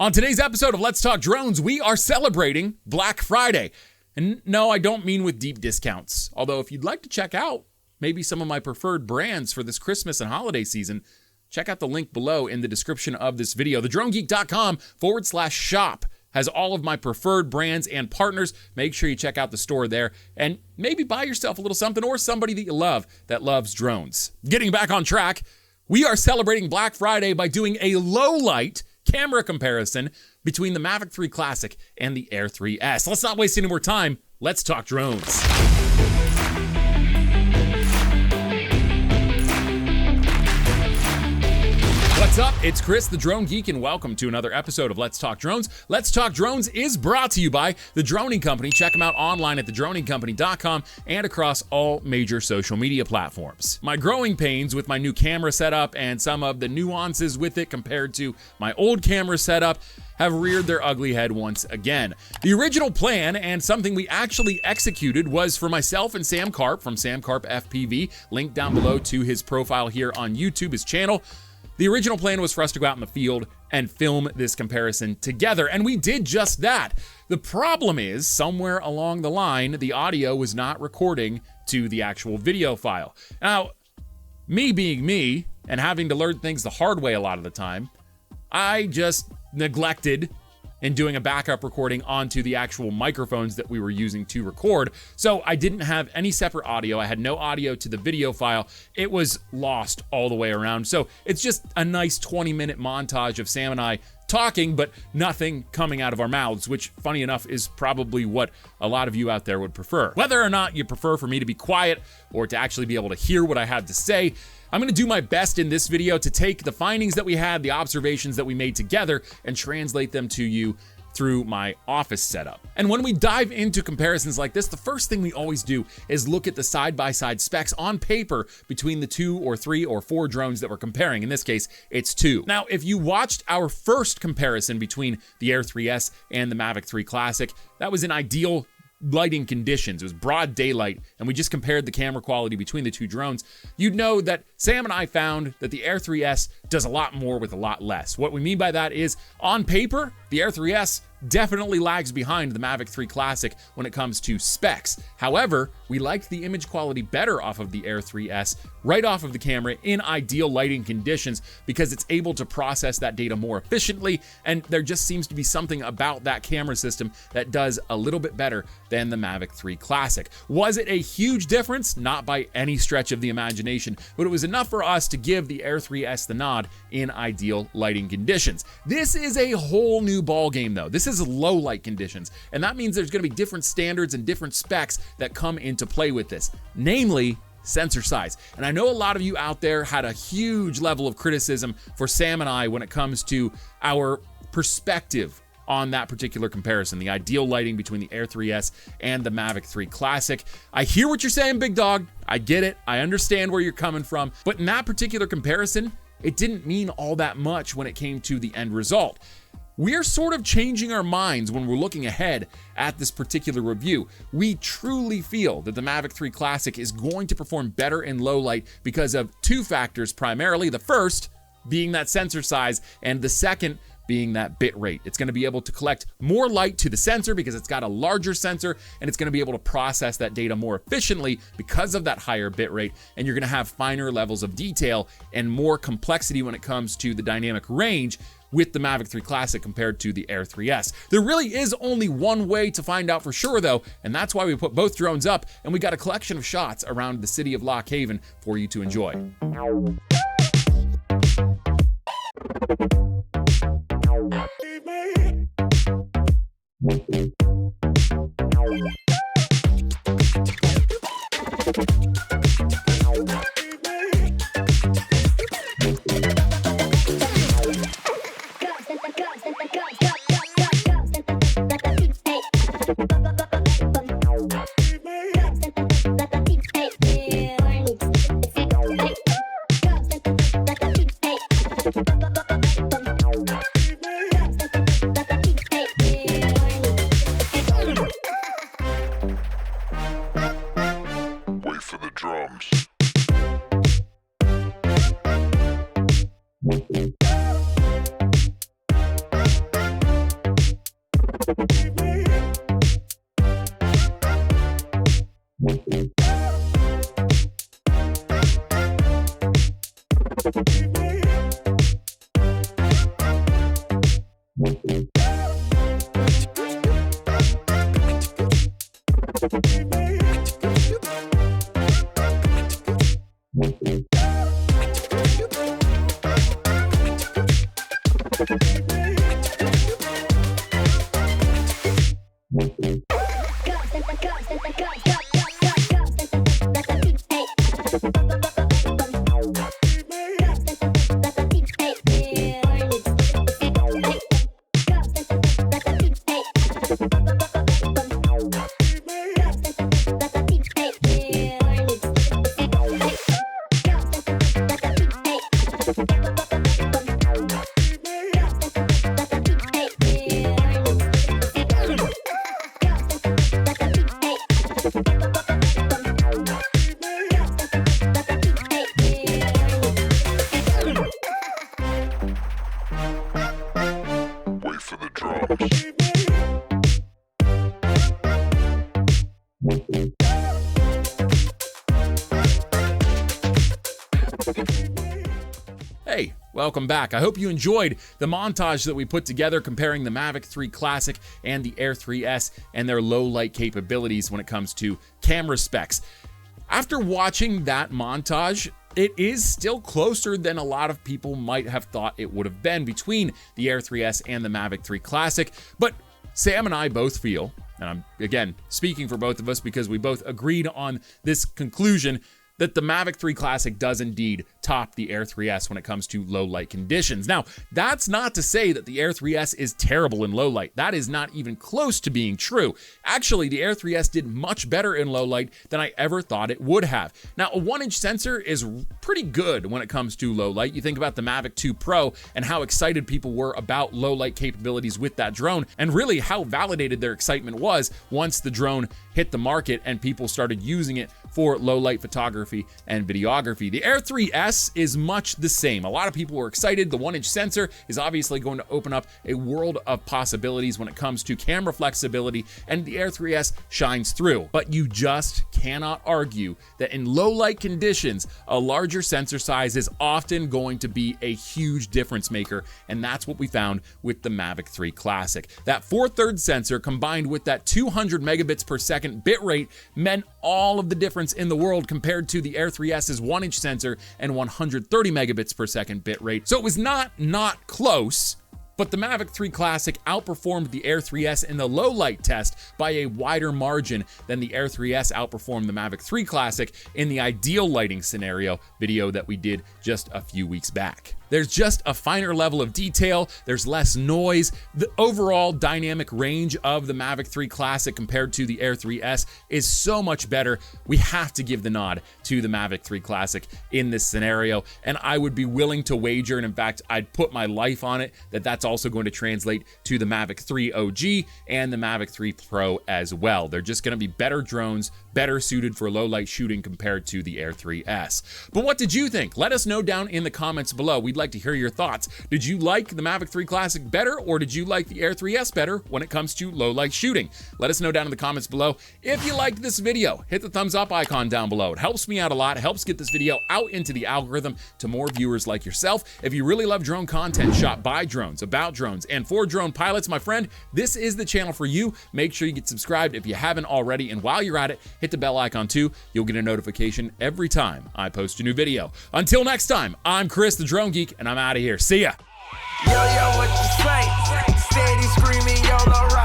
On today's episode of Let's Talk Drones, we are celebrating Black Friday. And no, I don't mean with deep discounts. Although if you'd like to check out maybe some of my preferred brands for this Christmas and holiday season, check out the link below in the description of this video. TheDroneGeek.com/shop has all of my preferred brands and partners. Make sure you check out the store there and maybe buy yourself a little something or somebody that you love that loves drones. Getting back on track, we are celebrating Black Friday by doing a low light camera comparison between the Mavic 3 Classic and the Air 3S. Let's not waste any more time. Let's talk drones. What's up? It's Chris, the Drone Geek, and welcome to another episode of Let's Talk Drones. Let's Talk Drones is brought to you by The Droning Company. Check them out online at thedroningcompany.com and across all major social media platforms. My growing pains with my new camera setup and some of the nuances with it compared to my old camera setup have reared their ugly head once again. The original plan and something we actually executed was for myself and Sam KARP from Sam KARP FPV, linked down below to his profile here on YouTube, his channel. The original plan was for us to go out in the field and film this comparison together, and we did just that. The problem is, somewhere along the line, the audio was not recording to the actual video file. Now, me being me, and having to learn things the hard way a lot of the time, I just neglected in doing a backup recording onto the actual microphones that we were using to record. So I didn't have any separate audio. I had no audio to the video file. It was lost all the way around. So it's just a nice 20-minute montage of Sam and I talking, but nothing coming out of our mouths, which, funny enough, is probably what a lot of you out there would prefer. Whether or not you prefer for me to be quiet or to actually be able to hear what I have to say, I'm gonna do my best in this video to take the findings that we had, the observations that we made together, and translate them to you through my office setup. And when we dive into comparisons like this, the first thing we always do is look at the side-by-side specs on paper between the 2 or 3 or 4 drones that we're comparing. In this case, it's 2. Now, if you watched our first comparison between the Air 3S and the Mavic 3 Classic, that was in ideal lighting conditions. It was broad daylight, and we just compared the camera quality between the 2 drones. You'd know that Sam and I found that the Air 3S does a lot more with a lot less. What we mean by that is, on paper, the Air 3S definitely lags behind the Mavic 3 Classic when it comes to specs. However, we liked the image quality better off of the Air 3S right off of the camera in ideal lighting conditions because it's able to process that data more efficiently, and there just seems to be something about that camera system that does a little bit better than the Mavic 3 Classic. Was it a huge difference? Not by any stretch of the imagination, but it was enough for us to give the Air 3S the nod in ideal lighting conditions. This is a whole new ball game though. This is low light conditions, and that means there's going to be different standards and different specs that come into play with this, namely sensor size. And I know a lot of you out there had a huge level of criticism for Sam and I when it comes to our perspective on that particular comparison, the ideal lighting between the Air 3S and the Mavic 3 Classic. I hear what you're saying, big dog. I get it. I understand where you're coming from. But in that particular comparison, it didn't mean all that much when it came to the end result. We're sort of changing our minds when we're looking ahead at this particular review. We truly feel that the Mavic 3 Classic is going to perform better in low light because of 2 factors primarily. The first being that sensor size, and the second being that bit rate. It's gonna be able to collect more light to the sensor because it's got a larger sensor, and it's gonna be able to process that data more efficiently because of that higher bit rate, and you're gonna have finer levels of detail and more complexity when it comes to the dynamic range with the Mavic 3 Classic compared to the Air 3S. There really is only one way to find out for sure though, and that's why we put both drones up, and we got a collection of shots around the city of Lock Haven for you to enjoy. drops. Hey, welcome back. I hope you enjoyed the montage that we put together comparing the Mavic 3 Classic and the Air 3S and their low light capabilities when it comes to camera specs. After watching that montage, it is still closer than a lot of people might have thought it would have been between the Air 3S and the Mavic 3 Classic. But Sam and I both feel, and I'm again speaking for both of us because we both agreed on this conclusion, that the Mavic 3 Classic does indeed top the Air 3S when it comes to low light conditions. Now, that's not to say that the Air 3S is terrible in low light. That is not even close to being true. Actually, the Air 3S did much better in low light than I ever thought it would have. Now, a 1-inch sensor is pretty good when it comes to low light. You think about the Mavic 2 Pro and how excited people were about low light capabilities with that drone, and really how validated their excitement was once the drone hit the market and people started using it for low light photography and videography. The Air 3S is much the same. A lot of people were excited. The 1-inch sensor is obviously going to open up a world of possibilities when it comes to camera flexibility, and the Air 3S shines through. But you just cannot argue that in low light conditions, a larger sensor size is often going to be a huge difference maker, and that's what we found with the Mavic 3 Classic. That 4/3 sensor combined with that 200 megabits per second bitrate meant all of the difference in the world compared to the Air 3S's 1-inch sensor and 130 megabits per second bitrate. So it was not close, but the Mavic 3 Classic outperformed the Air 3S in the low light test by a wider margin than the Air 3S outperformed the Mavic 3 Classic in the ideal lighting scenario video that we did just a few weeks back. There's just a finer level of detail, there's less noise. The overall dynamic range of the Mavic 3 Classic compared to the Air 3S is so much better. We have to give the nod to the Mavic 3 Classic in this scenario, and I would be willing to wager, and in fact, I'd put my life on it, that that's also going to translate to the Mavic 3 OG and the Mavic 3 Pro as well. They're just gonna be better drones, better suited for low light shooting compared to the Air 3S. But what did you think? Let us know down in the comments below. We'd like to hear your thoughts. Did you like the Mavic 3 Classic better, or did you like the Air 3S better when it comes to low light shooting? Let us know down in the comments below. If you liked this video, hit the thumbs up icon down below. It helps me out a lot. It helps get this video out into the algorithm to more viewers like yourself. If you really love drone content shot by drones, about drones, and for drone pilots, my friend, this is the channel for you. Make sure you get subscribed if you haven't already, and while you're at it, hit the bell icon too. You'll get a notification every time I post a new video. Until next time, I'm Chris the Drone Geek, and I'm out of here. See ya. Yo, what you say? Steady screaming, YOLO.